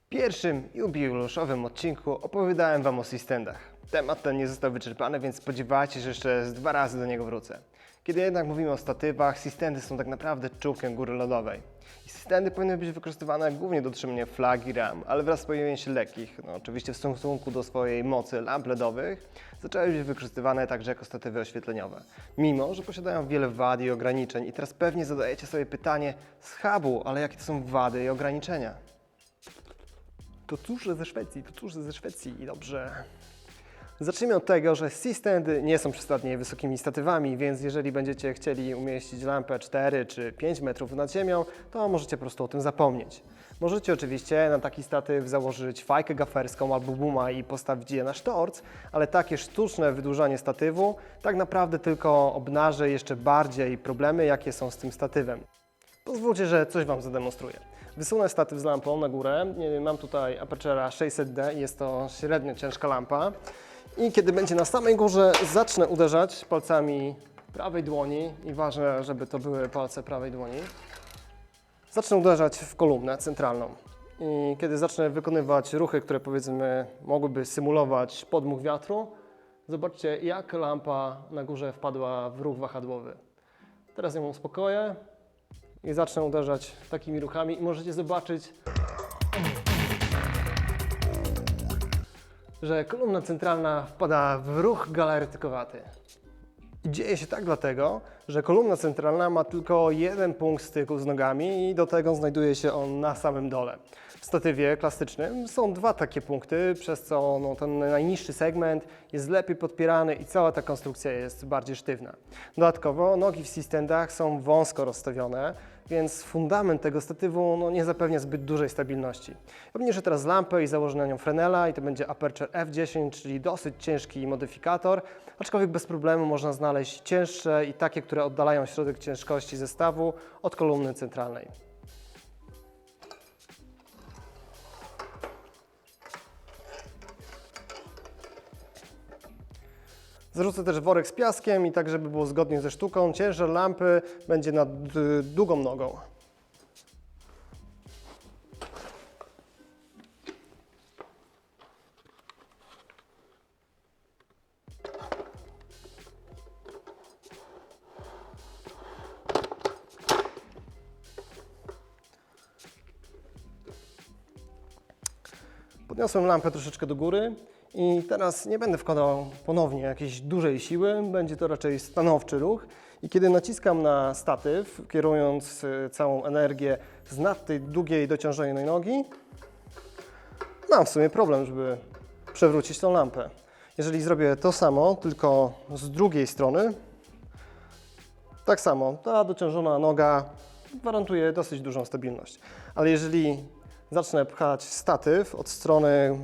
pierwszym jubileuszowym odcinku opowiadałem Wam o Systendach. Temat ten nie został wyczerpany, więc spodziewajcie się, że jeszcze z 2 razy do niego wrócę. Kiedy jednak mówimy o statywach, Systendy są tak naprawdę czubkiem góry lodowej. I Systendy powinny być wykorzystywane głównie do utrzymania flagi RAM, ale wraz z pojawieniem się lekkich, oczywiście w stosunku do swojej mocy lamp LEDowych, zaczęły być wykorzystywane także jako statywy oświetleniowe. Mimo że posiadają wiele wad i ograniczeń i teraz pewnie zadajecie sobie pytanie z hubu, ale jakie to są wady i ograniczenia? To cóż ze Szwecji i dobrze. Zacznijmy od tego, że Systendy nie są przesadnie wysokimi statywami, więc jeżeli będziecie chcieli umieścić lampę 4 czy 5 metrów nad ziemią, to możecie po prostu o tym zapomnieć. Możecie oczywiście na taki statyw założyć fajkę gaferską albo booma i postawić je na sztorc, ale takie sztuczne wydłużanie statywu tak naprawdę tylko obnaży jeszcze bardziej problemy, jakie są z tym statywem. Pozwólcie, że coś Wam zademonstruję. Wysunę statyw z lampą na górę. Mam tutaj Aperture'a 600D, jest to średnio ciężka lampa. I kiedy będzie na samej górze, zacznę uderzać palcami prawej dłoni i ważne, żeby to były palce prawej dłoni. Zacznę uderzać w kolumnę centralną. I kiedy zacznę wykonywać ruchy, które powiedzmy mogłyby symulować podmuch wiatru, zobaczcie, jak lampa na górze wpadła w ruch wahadłowy. Teraz ją uspokoję i zacznę uderzać takimi ruchami i możecie zobaczyć, że kolumna centralna wpada w ruch galaretykowaty. I dzieje się tak dlatego, że kolumna centralna ma tylko jeden punkt styku z nogami i do tego znajduje się on na samym dole. W statywie klasycznym są 2 takie punkty, przez co ten najniższy segment jest lepiej podpierany i cała ta konstrukcja jest bardziej sztywna. Dodatkowo nogi w Systendach są wąsko rozstawione, więc fundament tego statywu nie zapewnia zbyt dużej stabilności. Obniżę teraz lampę i założę na nią Fresnela i to będzie Aperture F10, czyli dosyć ciężki modyfikator, aczkolwiek bez problemu można znaleźć cięższe i takie, które oddalają środek ciężkości zestawu od kolumny centralnej. Zarzucę też worek z piaskiem i tak, żeby było zgodnie ze sztuką, ciężar lampy będzie nad długą nogą. Podniosłem lampę troszeczkę do góry i teraz nie będę wkładał ponownie jakiejś dużej siły, będzie to raczej stanowczy ruch i kiedy naciskam na statyw, kierując całą energię z nad tej długiej, dociążonej nogi, mam w sumie problem, żeby przewrócić tą lampę. Jeżeli zrobię to samo, tylko z drugiej strony, tak samo, ta dociążona noga gwarantuje dosyć dużą stabilność, ale jeżeli zacznę pchać statyw od strony,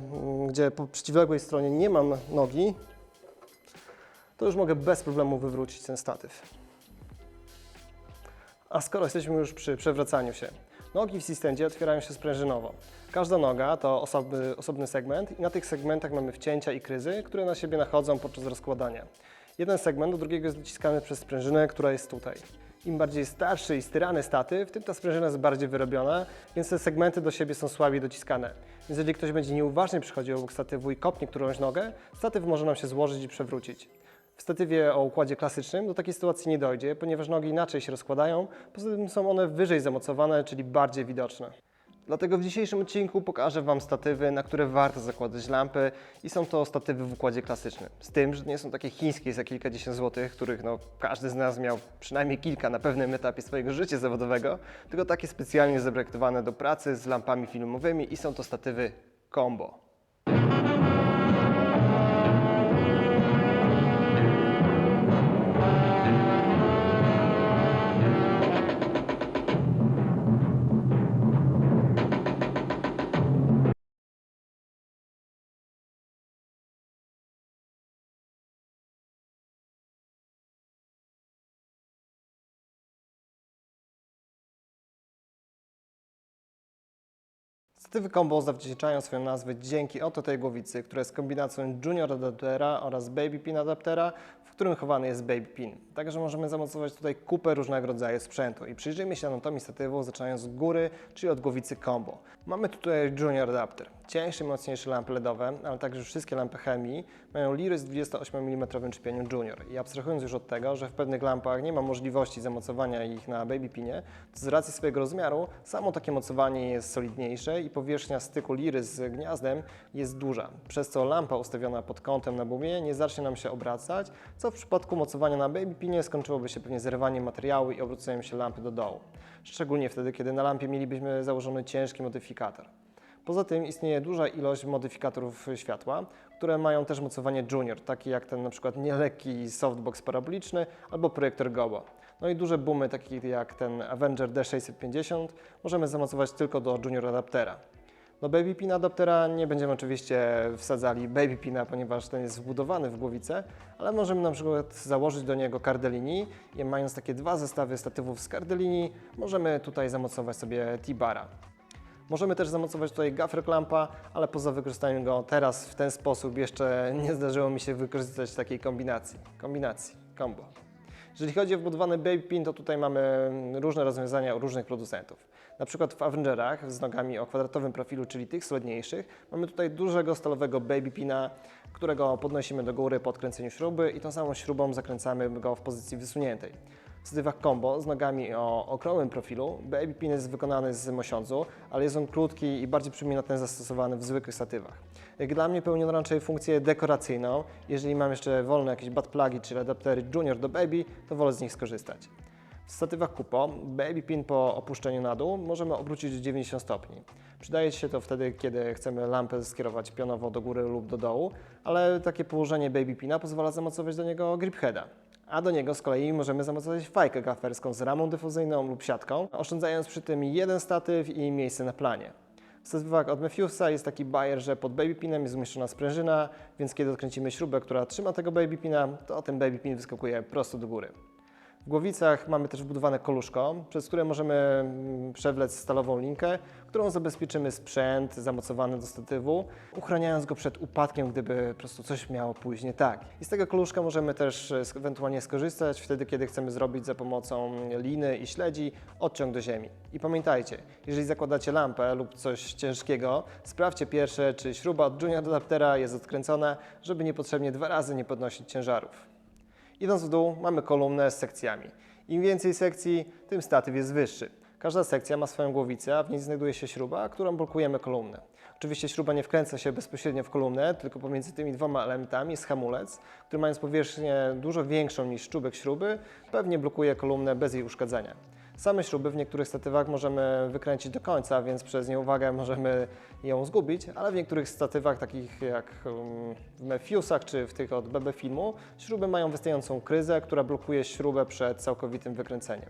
gdzie po przeciwległej stronie nie mam nogi, to już mogę bez problemu wywrócić ten statyw. A skoro jesteśmy już przy przewracaniu się, nogi w Systendzie otwierają się sprężynowo. Każda noga to osobny segment i na tych segmentach mamy wcięcia i kryzy, które na siebie nachodzą podczas rozkładania. Jeden segment do drugiego jest dociskany przez sprężynę, która jest tutaj. Im bardziej starszy i styrany statyw, tym ta sprężyna jest bardziej wyrobiona, więc te segmenty do siebie są słabiej dociskane. Więc jeżeli ktoś będzie nieuważnie przychodził obok statywu i kopnie którąś nogę, statyw może nam się złożyć i przewrócić. W statywie o układzie klasycznym do takiej sytuacji nie dojdzie, ponieważ nogi inaczej się rozkładają, poza tym są one wyżej zamocowane, czyli bardziej widoczne. Dlatego w dzisiejszym odcinku pokażę Wam statywy, na które warto zakładać lampy i są to statywy w układzie klasycznym. Z tym, że nie są takie chińskie za kilkadziesiąt złotych, których każdy z nas miał przynajmniej kilka na pewnym etapie swojego życia zawodowego, tylko takie specjalnie zaprojektowane do pracy z lampami filmowymi i są to statywy combo. Statywy combo zawdzięczają swoją nazwę dzięki oto tej głowicy, która jest kombinacją Junior adaptera oraz Baby Pin adaptera, którym chowany jest baby pin. Także możemy zamocować tutaj kupę różnego rodzaju sprzętu. I przyjrzyjmy się anatomii statywu, zaczynając z góry, czyli od głowicy combo. Mamy tutaj Junior adapter. Cieńsze i mocniejsze lampy LEDowe, ale także wszystkie lampy chemii mają liry z 28 mm czepieniu Junior. I abstrahując już od tego, że w pewnych lampach nie ma możliwości zamocowania ich na baby pinie, to z racji swojego rozmiaru samo takie mocowanie jest solidniejsze i powierzchnia styku liry z gniazdem jest duża, przez co lampa ustawiona pod kątem na bumie nie zacznie nam się obracać, co w przypadku mocowania na baby pinie skończyłoby się pewnie zerwaniem materiału i obróceniem się lampy do dołu. Szczególnie wtedy, kiedy na lampie mielibyśmy założony ciężki modyfikator. Poza tym istnieje duża ilość modyfikatorów światła, które mają też mocowanie Junior, takie jak ten na przykład nielekki softbox paraboliczny albo projektor Gobo. No i duże boomy, takie jak ten Avenger D650, możemy zamocować tylko do Junior adaptera. Do baby pin adaptera nie będziemy oczywiście wsadzali baby pina, ponieważ ten jest wbudowany w głowicę, ale możemy na przykład założyć do niego kardę linii i mając takie dwa zestawy statywów z kardy linii, możemy tutaj zamocować sobie T-bara. Możemy też zamocować tutaj gaffer clampa, ale poza wykorzystaniem go teraz w ten sposób jeszcze nie zdarzyło mi się wykorzystać takiej combo. Jeżeli chodzi o wbudowany baby pin, to tutaj mamy różne rozwiązania u różnych producentów. Na przykład w Avengerach z nogami o kwadratowym profilu, czyli tych solidniejszych, mamy tutaj dużego stalowego baby pina, którego podnosimy do góry po odkręceniu śruby i tą samą śrubą zakręcamy go w pozycji wysuniętej. W statywach combo z nogami o okrągłym profilu baby pin jest wykonany z mosiądzu, ale jest on krótki i bardziej przypomina ten zastosowany w zwykłych statywach. Jak dla mnie pełni on raczej funkcję dekoracyjną. Jeżeli mam jeszcze wolne jakieś buttplugi czy adaptery Junior do baby, to wolę z nich skorzystać. W statywach Kupo baby pin po opuszczeniu na dół możemy obrócić o 90 stopni. Przydaje się to wtedy, kiedy chcemy lampę skierować pionowo do góry lub do dołu, ale takie położenie baby pina pozwala zamocować do niego grip heada. A do niego z kolei możemy zamocować fajkę gaferską z ramą dyfuzyjną lub siatką, oszczędzając przy tym jeden statyw i miejsce na planie. W statywach od Meffiusa jest taki bajer, że pod baby pinem jest umieszczona sprężyna, więc kiedy odkręcimy śrubę, która trzyma tego baby pina, to ten baby pin wyskakuje prosto do góry. W głowicach mamy też wbudowane koluszko, przez które możemy przewlec stalową linkę, którą zabezpieczymy sprzęt zamocowany do statywu, uchraniając go przed upadkiem, gdyby po prostu coś miało pójść nie tak. I z tego koluszka możemy też ewentualnie skorzystać wtedy, kiedy chcemy zrobić za pomocą liny i śledzi odciąg do ziemi. I pamiętajcie, jeżeli zakładacie lampę lub coś ciężkiego, sprawdźcie pierwsze, czy śruba od Junior adaptera jest odkręcona, żeby niepotrzebnie dwa razy nie podnosić ciężarów. Idąc w dół, mamy kolumnę z sekcjami. Im więcej sekcji, tym statyw jest wyższy. Każda sekcja ma swoją głowicę, a w niej znajduje się śruba, którą blokujemy kolumnę. Oczywiście śruba nie wkręca się bezpośrednio w kolumnę, tylko pomiędzy tymi dwoma elementami jest hamulec, który mając powierzchnię dużo większą niż czubek śruby, pewnie blokuje kolumnę bez jej uszkadzenia. Same śruby w niektórych statywach możemy wykręcić do końca, więc przez nieuwagę możemy ją zgubić, ale w niektórych statywach, takich jak w Meffiusach czy w tych od BB Filmu, śruby mają wystającą kryzę, która blokuje śrubę przed całkowitym wykręceniem.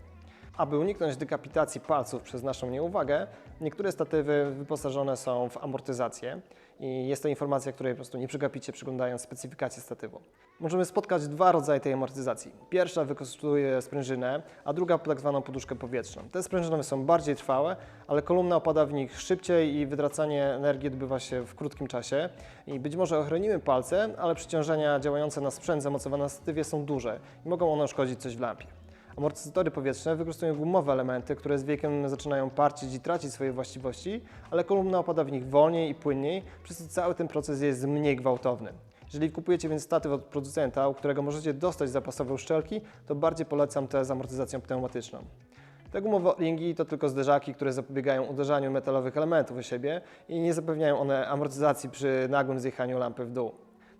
Aby uniknąć dekapitacji palców przez naszą nieuwagę, niektóre statywy wyposażone są w amortyzację i jest to informacja, której po prostu nie przegapicie przyglądając specyfikację statywu. Możemy spotkać dwa rodzaje tej amortyzacji. Pierwsza wykorzystuje sprężynę, a druga tak zwaną poduszkę powietrzną. Te sprężynowe są bardziej trwałe, ale kolumna opada w nich szybciej i wytracanie energii odbywa się w krótkim czasie. I być może ochronimy palce, ale przeciążenia działające na sprzęt zamocowany na statywie są duże i mogą one uszkodzić coś w lampie. Amortyzatory powietrzne wykorzystują gumowe elementy, które z wiekiem zaczynają parcić i tracić swoje właściwości, ale kolumna opada w nich wolniej i płynniej, przez co cały ten proces jest mniej gwałtowny. Jeżeli kupujecie więc statyw od producenta, u którego możecie dostać zapasowe uszczelki, to bardziej polecam te z amortyzacją pneumatyczną. Te gumowe ringi to tylko zderzaki, które zapobiegają uderzaniu metalowych elementów o siebie i nie zapewniają one amortyzacji przy nagłym zjechaniu lampy w dół.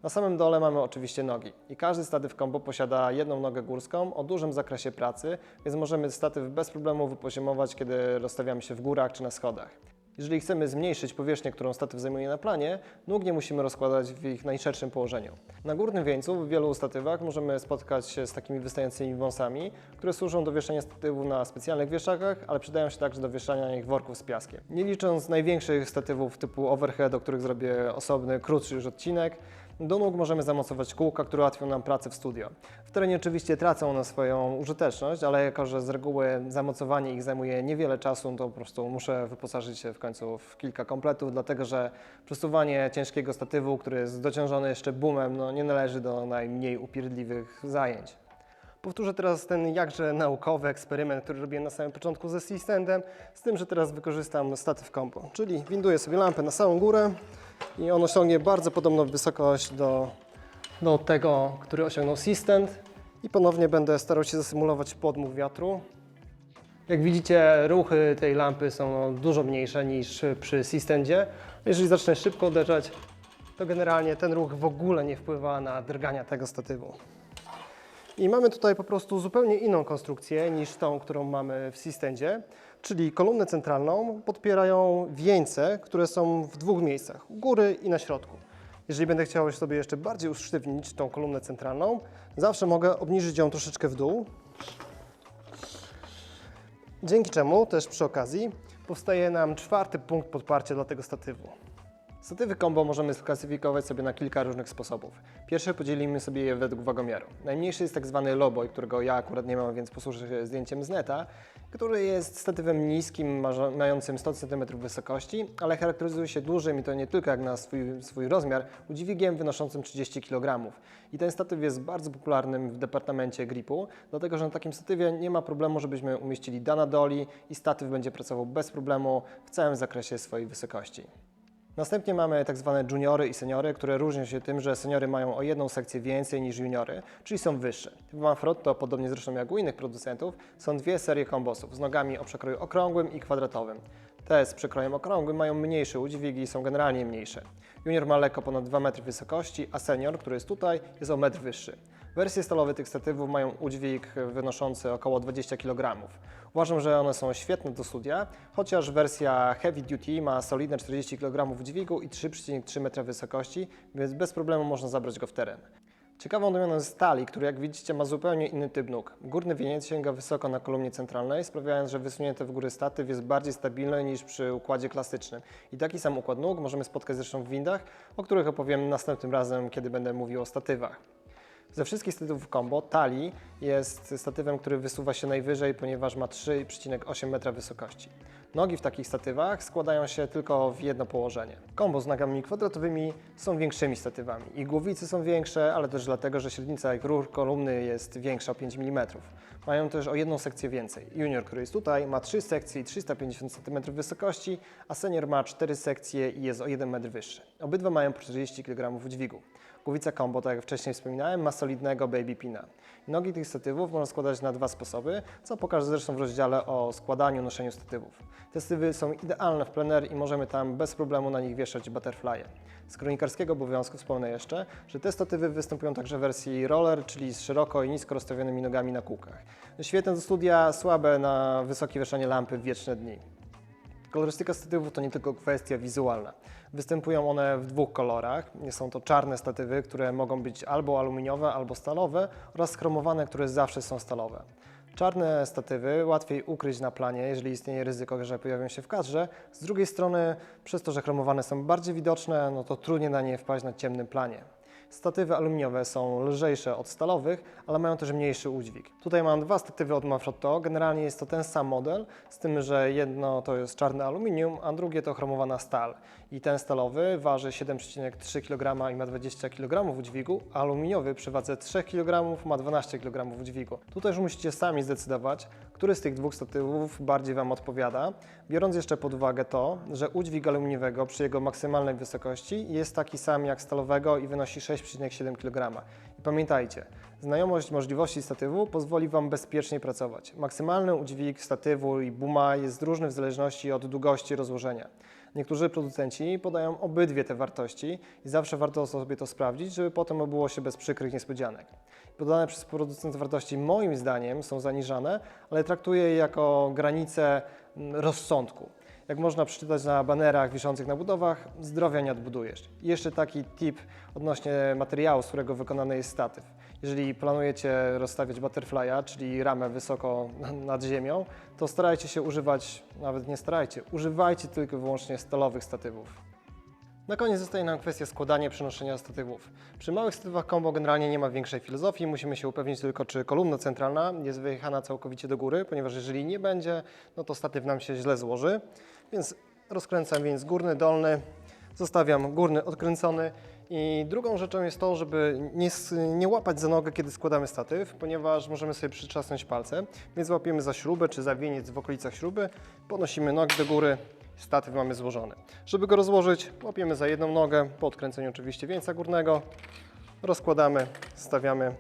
Na samym dole mamy oczywiście nogi i każdy statyw combo posiada jedną nogę górską o dużym zakresie pracy, więc możemy statyw bez problemu wypoziomować, kiedy rozstawiamy się w górach czy na schodach. Jeżeli chcemy zmniejszyć powierzchnię, którą statyw zajmuje na planie, nóg nie musimy rozkładać w ich najszerszym położeniu. Na górnym wieńcu w wielu statywach możemy spotkać się z takimi wystającymi wąsami, które służą do wieszania statywu na specjalnych wieszakach, ale przydają się także do wieszania ich worków z piaskiem. Nie licząc największych statywów typu overhead, o których zrobię osobny, krótszy już odcinek, Do nóg możemy zamocować kółka, które ułatwią nam pracę w studio. W terenie oczywiście tracą one swoją użyteczność, ale jako że z reguły zamocowanie ich zajmuje niewiele czasu, to po prostu muszę wyposażyć się w końcu w kilka kompletów, dlatego że przesuwanie ciężkiego statywu, który jest dociążony jeszcze boomem, nie należy do najmniej upierdliwych zajęć. Powtórzę teraz ten jakże naukowy eksperyment, który robiłem na samym początku ze C-standem, z tym, że teraz wykorzystam statyw combo, czyli winduję sobie lampę na samą górę i on osiągnie bardzo podobną wysokość do tego, który osiągnął C-stand i ponownie będę starał się zasymulować podmuch wiatru. Jak widzicie, ruchy tej lampy są dużo mniejsze niż przy C-standzie. Jeżeli zacznę szybko uderzać, to generalnie ten ruch w ogóle nie wpływa na drgania tego statywu. I mamy tutaj po prostu zupełnie inną konstrukcję niż tą, którą mamy w C-standzie, czyli kolumnę centralną podpierają wieńce, które są w dwóch miejscach, u góry i na środku. Jeżeli będę chciał sobie jeszcze bardziej usztywnić tą kolumnę centralną, zawsze mogę obniżyć ją troszeczkę w dół, dzięki czemu też przy okazji powstaje nam czwarty punkt podparcia dla tego statywu. Statywy combo możemy sklasyfikować sobie na kilka różnych sposobów. Pierwsze podzielimy sobie je według wagomiaru. Najmniejszy jest tak zwany lowboy, którego ja akurat nie mam, więc posłużę się zdjęciem z neta, który jest statywem niskim, mającym 100 cm wysokości, ale charakteryzuje się dużym i to nie tylko jak na swój rozmiar, udźwigiem wynoszącym 30 kg. I ten statyw jest bardzo popularnym w departamencie gripu, dlatego że na takim statywie nie ma problemu, żebyśmy umieścili dana doli i statyw będzie pracował bez problemu w całym zakresie swojej wysokości. Następnie mamy tak zwane juniory i seniory, które różnią się tym, że seniory mają o jedną sekcję więcej niż juniory, czyli są wyższe. W Manfrotto, podobnie zresztą jak u innych producentów, są dwie serie kombosów z nogami o przekroju okrągłym i kwadratowym. Te z przekrojem okrągłym mają mniejsze udźwigi i są generalnie mniejsze. Junior ma lekko ponad 2 metry wysokości, a senior, który jest tutaj, jest o metr wyższy. Wersje stalowe tych statywów mają udźwig wynoszący około 20 kg. Uważam, że one są świetne do studia, chociaż wersja Heavy Duty ma solidne 40 kg dźwigu i 3,3 metra wysokości, więc bez problemu można zabrać go w teren. Ciekawą odmianą jest stali, który jak widzicie ma zupełnie inny typ nóg. Górny wieniec sięga wysoko na kolumnie centralnej, sprawiając, że wysunięty w górę statyw jest bardziej stabilny niż przy układzie klasycznym. I taki sam układ nóg możemy spotkać zresztą w windach, o których opowiem następnym razem, kiedy będę mówił o statywach. Ze wszystkich statywów combo Tali jest statywem, który wysuwa się najwyżej, ponieważ ma 3,8 metra wysokości. Nogi w takich statywach składają się tylko w jedno położenie. Combo z nogami kwadratowymi są większymi statywami. Ich głowice są większe, ale też dlatego, że średnica ich rur kolumny jest większa o 5 mm. Mają też o jedną sekcję więcej. Junior, który jest tutaj, ma 3 sekcje i 350 cm wysokości, a senior ma 4 sekcje i jest o 1 metr wyższy. Obydwa mają po 40 kg dźwigu. Głowica combo, tak jak wcześniej wspominałem, ma solidnego baby pina. Nogi tych statywów można składać na dwa sposoby, co pokażę zresztą w rozdziale o składaniu, noszeniu statywów. Te statywy są idealne w plener i możemy tam bez problemu na nich wieszać butterfly'e. Z kronikarskiego obowiązku wspomnę jeszcze, że te statywy występują także w wersji roller, czyli z szeroko i nisko rozstawionymi nogami na kółkach. Świetne do studia, słabe na wysokie wieszanie lampy w wieczne dni. Kolorystyka statywów to nie tylko kwestia wizualna. Występują one w dwóch kolorach. Są to czarne statywy, które mogą być albo aluminiowe, albo stalowe oraz schromowane, które zawsze są stalowe. Czarne statywy łatwiej ukryć na planie, jeżeli istnieje ryzyko, że pojawią się w kadrze. Z drugiej strony, przez to, że chromowane są bardziej widoczne, to trudniej na nie wpaść na ciemnym planie. Statywy aluminiowe są lżejsze od stalowych, ale mają też mniejszy udźwig. Tutaj mam dwa statywy od Manfrotto. Generalnie jest to ten sam model, z tym, że jedno to jest czarne aluminium, a drugie to chromowana stal. I ten stalowy waży 7,3 kg i ma 20 kg udźwigu, a aluminiowy przy wadze 3 kg ma 12 kg udźwigu. Tutaj już musicie sami zdecydować, który z tych dwóch statywów bardziej Wam odpowiada, biorąc jeszcze pod uwagę to, że udźwig aluminiowego przy jego maksymalnej wysokości jest taki sam jak stalowego i wynosi 6,7 kg. I pamiętajcie, znajomość możliwości statywu pozwoli Wam bezpiecznie pracować. Maksymalny udźwig statywu i booma jest różny w zależności od długości rozłożenia. Niektórzy producenci podają obydwie te wartości i zawsze warto sobie to sprawdzić, żeby potem obyło się bez przykrych niespodzianek. Podane przez producenta wartości moim zdaniem są zaniżane, ale traktuję je jako granicę rozsądku. Jak można przeczytać na banerach wiszących na budowach, zdrowia nie odbudujesz. I jeszcze taki tip odnośnie materiału, z którego wykonany jest statyw. Jeżeli planujecie rozstawiać butterfly'a, czyli ramę wysoko nad ziemią, to starajcie się używać, nawet nie starajcie, używajcie tylko i wyłącznie stalowych statywów. Na koniec zostaje nam kwestia składania i przenoszenia statywów. Przy małych statywach combo generalnie nie ma większej filozofii, musimy się upewnić tylko, czy kolumna centralna jest wyjechana całkowicie do góry, ponieważ jeżeli nie będzie, no to statyw nam się źle złoży. Więc rozkręcam więc górny, dolny, zostawiam górny odkręcony i drugą rzeczą jest to, żeby nie łapać za nogę, kiedy składamy statyw, ponieważ możemy sobie przytrzasnąć palce, więc łapiemy za śrubę czy za wieniec w okolicach śruby, podnosimy nogi do góry, statyw mamy złożony. Żeby go rozłożyć, łapiemy za jedną nogę, po odkręceniu oczywiście wieńca górnego, rozkładamy, stawiamy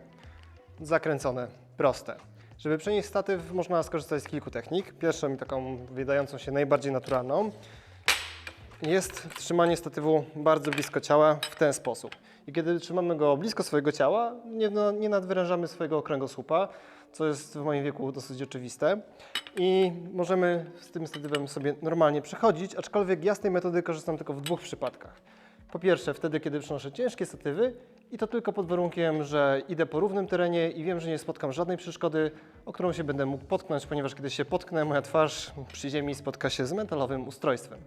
zakręcone, proste. Żeby przenieść statyw, można skorzystać z kilku technik. Pierwszą i taką wydającą się najbardziej naturalną jest trzymanie statywu bardzo blisko ciała w ten sposób. I kiedy trzymamy go blisko swojego ciała, nie nadwyrężamy swojego kręgosłupa, co jest w moim wieku dosyć oczywiste. I możemy z tym statywem sobie normalnie przechodzić, aczkolwiek ja z tej metody korzystam tylko w dwóch przypadkach. Po pierwsze, wtedy, kiedy przynoszę ciężkie statywy i to tylko pod warunkiem, że idę po równym terenie i wiem, że nie spotkam żadnej przeszkody, o którą się będę mógł potknąć, ponieważ kiedy się potknę, moja twarz przy ziemi spotka się z metalowym ustrojstwem.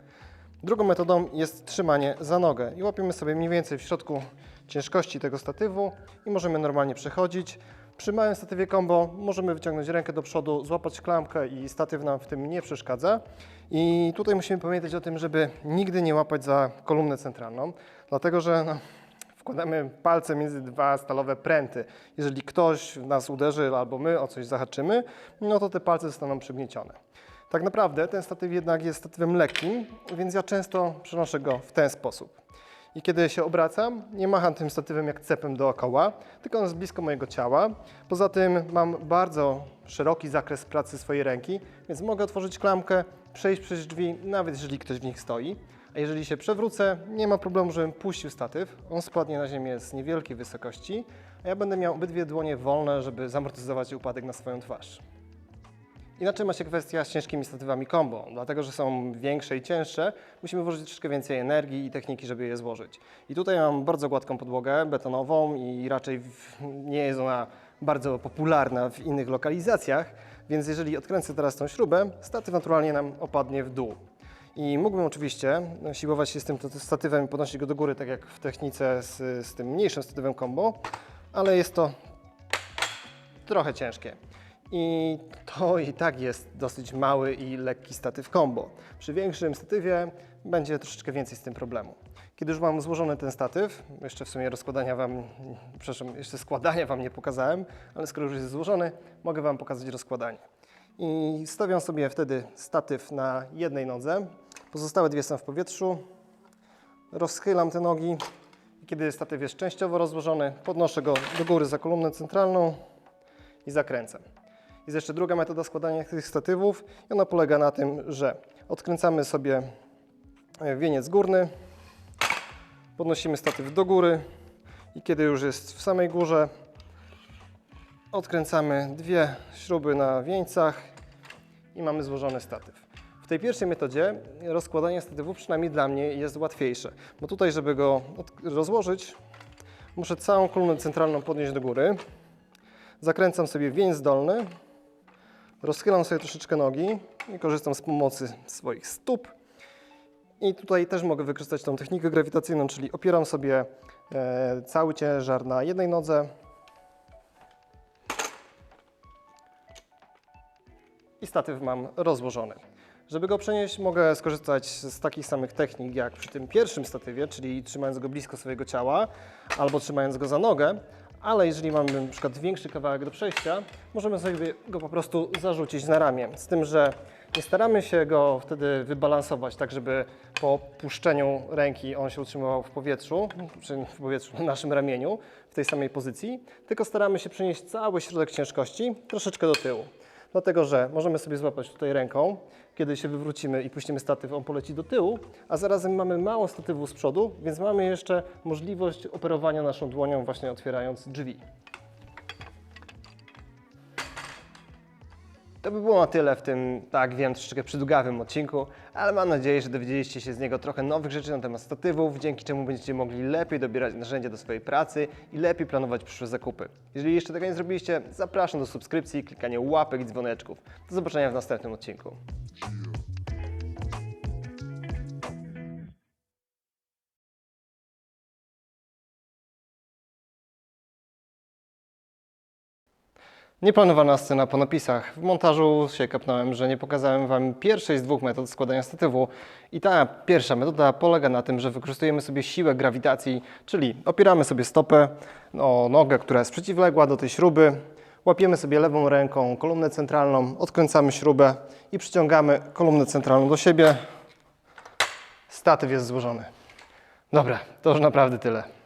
Drugą metodą jest trzymanie za nogę i łapiemy sobie mniej więcej w środku ciężkości tego statywu i możemy normalnie przechodzić. Przy małym statywie combo możemy wyciągnąć rękę do przodu, złapać klamkę i statyw nam w tym nie przeszkadza. I tutaj musimy pamiętać o tym, żeby nigdy nie łapać za kolumnę centralną, dlatego że wkładamy palce między dwa stalowe pręty. Jeżeli ktoś nas uderzy albo my o coś zahaczymy, no to te palce zostaną przygniecione. Tak naprawdę ten statyw jednak jest statywem lekkim, więc ja często przenoszę go w ten sposób. I kiedy się obracam, nie macham tym statywem jak cepem dookoła, tylko on jest blisko mojego ciała. Poza tym mam bardzo szeroki zakres pracy swojej ręki, więc mogę otworzyć klamkę, przejść przez drzwi, nawet jeżeli ktoś w nich stoi. A jeżeli się przewrócę, nie ma problemu, żebym puścił statyw. On spadnie na ziemię z niewielkiej wysokości, a ja będę miał obydwie dłonie wolne, żeby zamortyzować upadek na swoją twarz. Inaczej ma się kwestia z ciężkimi statywami combo. Dlatego, że są większe i cięższe, musimy włożyć troszeczkę więcej energii i techniki, żeby je złożyć. I tutaj mam bardzo gładką podłogę betonową i raczej nie jest ona bardzo popularna w innych lokalizacjach, więc jeżeli odkręcę teraz tą śrubę, statyw naturalnie nam opadnie w dół. I mógłbym oczywiście siłować się z tym statywem i podnosić go do góry, tak jak w technice z tym mniejszym statywem combo, ale jest to trochę ciężkie. I to i tak jest dosyć mały i lekki statyw combo. Przy większym statywie będzie troszeczkę więcej z tym problemu. Kiedy już mam złożony ten statyw, jeszcze w sumie jeszcze składania Wam nie pokazałem, ale skoro już jest złożony, mogę Wam pokazać rozkładanie. I stawiam sobie wtedy statyw na jednej nodze, pozostałe dwie są w powietrzu, rozchylam te nogi i kiedy statyw jest częściowo rozłożony, podnoszę go do góry za kolumnę centralną i zakręcam. Jest jeszcze druga metoda składania tych statywów i ona polega na tym, że odkręcamy sobie wieniec górny, podnosimy statyw do góry i kiedy już jest w samej górze, odkręcamy dwie śruby na wieńcach i mamy złożony statyw. W tej pierwszej metodzie rozkładanie statywów przynajmniej dla mnie jest łatwiejsze, bo tutaj, żeby go rozłożyć, muszę całą kolumnę centralną podnieść do góry, zakręcam sobie wieniec dolny, rozchylam sobie troszeczkę nogi i korzystam z pomocy swoich stóp. I tutaj też mogę wykorzystać tą technikę grawitacyjną, czyli opieram sobie cały ciężar na jednej nodze i statyw mam rozłożony. Żeby go przenieść, mogę skorzystać z takich samych technik jak przy tym pierwszym statywie, czyli trzymając go blisko swojego ciała albo trzymając go za nogę, ale jeżeli mamy na przykład większy kawałek do przejścia, możemy sobie go po prostu zarzucić na ramię. Z tym, że nie staramy się go wtedy wybalansować tak, żeby po puszczeniu ręki on się utrzymywał w powietrzu, na naszym ramieniu, w tej samej pozycji, tylko staramy się przenieść cały środek ciężkości troszeczkę do tyłu. Dlatego, że możemy sobie złapać tutaj ręką, kiedy się wywrócimy i puścimy statyw, on poleci do tyłu, a zarazem mamy mało statywu z przodu, więc mamy jeszcze możliwość operowania naszą dłonią, właśnie otwierając drzwi. To by było na tyle w tym, tak wiem, troszeczkę przydługawym odcinku, ale mam nadzieję, że dowiedzieliście się z niego trochę nowych rzeczy na temat statywów, dzięki czemu będziecie mogli lepiej dobierać narzędzia do swojej pracy i lepiej planować przyszłe zakupy. Jeżeli jeszcze tego nie zrobiliście, zapraszam do subskrypcji, klikania łapek i dzwoneczków. Do zobaczenia w następnym odcinku. Nieplanowana scena po napisach. W montażu się kapnąłem, że nie pokazałem Wam pierwszej z dwóch metod składania statywu. I ta pierwsza metoda polega na tym, że wykorzystujemy sobie siłę grawitacji, czyli opieramy sobie stopę o nogę, która jest przeciwległa do tej śruby, łapiemy sobie lewą ręką kolumnę centralną, odkręcamy śrubę i przyciągamy kolumnę centralną do siebie. Statyw jest złożony. Dobra, to już naprawdę tyle.